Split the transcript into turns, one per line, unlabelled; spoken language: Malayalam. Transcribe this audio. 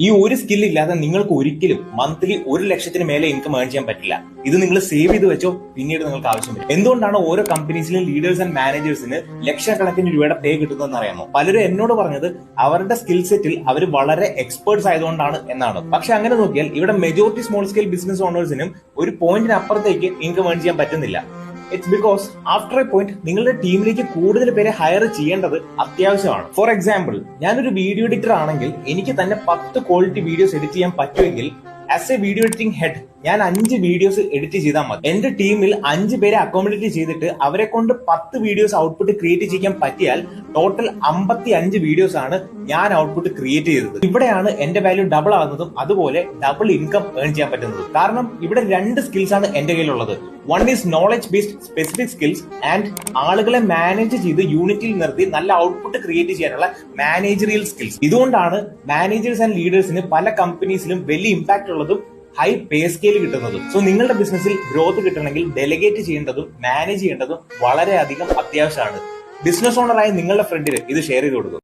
ഈ ഒരു സ്കിൽ ഇല്ലാതെ നിങ്ങൾക്ക് ഒരിക്കലും മന്ത്ലി 1 ലക്ഷത്തിന് മേലെ ഇൻകം ഏൺ ചെയ്യാൻ പറ്റില്ല. ഇത് നിങ്ങൾ സേവ് ചെയ്ത് വെച്ചോ, പിന്നീട് നിങ്ങൾക്ക് ആവശ്യം വരും. എന്തുകൊണ്ടാണ് ഓരോ കമ്പനീസിലും ലീഡേഴ്സ് ആൻഡ് മാനേജേഴ്സിന് ലക്ഷക്കണക്കിന് രൂപയുടെ പേ കിട്ടുന്നതെന്ന് അറിയാമോ? പലരും എന്നോട് പറഞ്ഞത് അവരുടെ സ്കിൽ സെറ്റിൽ അവർ വളരെ എക്സ്പേർട്സ് ആയതുകൊണ്ടാണ് എന്നാണ്. പക്ഷെ അങ്ങനെ നോക്കിയാൽ ഇവിടെ മെജോറിറ്റി സ്മോൾ സ്കെയിൽ ബിസിനസ് ഓണേഴ്സിനും ഒരു പോയിന്റിന് അപ്പുറത്തേക്ക് ഇൻകം ഏൺ ചെയ്യാൻ പറ്റുന്നില്ല. It's because after A point നിങ്ങളുടെ ടീമിലേക്ക് കൂടുതൽ പേരെ ഹയർ ചെയ്യേണ്ടത് അത്യാവശ്യമാണ്. ഫോർ എക്സാമ്പിൾ, ഞാനൊരു വീഡിയോ എഡിറ്റർ ആണെങ്കിൽ എനിക്ക് തന്നെ 10 ക്വാളിറ്റി വീഡിയോസ് എഡിറ്റ് ചെയ്യാൻ പറ്റുമെങ്കിൽ as A video editing head ഞാൻ 5 വീഡിയോസ് എഡിറ്റ് ചെയ്താൽ മതി. എന്റെ ടീമിൽ 5 പേരെ അക്കോമഡേറ്റ് ചെയ്തിട്ട് അവരെ കൊണ്ട് 10 വീഡിയോസ് ഔട്ട്പുട്ട് ക്രിയേറ്റ് ചെയ്യാൻ പറ്റിയാൽ ടോട്ടൽ 55 വീഡിയോസ് ആണ് ഞാൻ ഔട്ട്പുട്ട് ക്രിയേറ്റ് ചെയ്തത്. ഇവിടെയാണ് എന്റെ വാല്യൂ ഡബിൾ ആകുന്നതും അതുപോലെ ഡബിൾ ഇൻകം ഏൺ ചെയ്യാൻ പറ്റുന്നതും. കാരണം ഇവിടെ 2 സ്കിൽസ് ആണ് എന്റെ കയ്യിലുള്ളത്. One is knowledge based specific skills and ആളുകളെ മാനേജ് ചെയ്ത് യൂണിറ്റിൽ നിർത്തി നല്ല ഔട്ട്പുട്ട് ക്രിയേറ്റ് ചെയ്യാനുള്ള മാനേജറിയൽ സ്കിൽസ്. ഇതുകൊണ്ടാണ് മാനേജേഴ്സ് ആൻഡ് ലീഡേഴ്സിന് പല കമ്പനീസിലും വലിയ ഇമ്പാക്ട് ഉള്ളതും ഹൈ പേ സ്കെയിൽ കിട്ടുന്നതും. സോ നിങ്ങളുടെ ബിസിനസ്സിൽ ഗ്രോത്ത് കിട്ടണമെങ്കിൽ ഡെലിഗേറ്റ് ചെയ്യേണ്ടതും മാനേജ് ചെയ്യേണ്ടതും വളരെയധികം അത്യാവശ്യമാണ്. ബിസിനസ് ഓണറായ നിങ്ങളുടെ ഫ്രണ്ടിന് ഇത് ഷെയർ ചെയ്ത് കൊടുക്കും.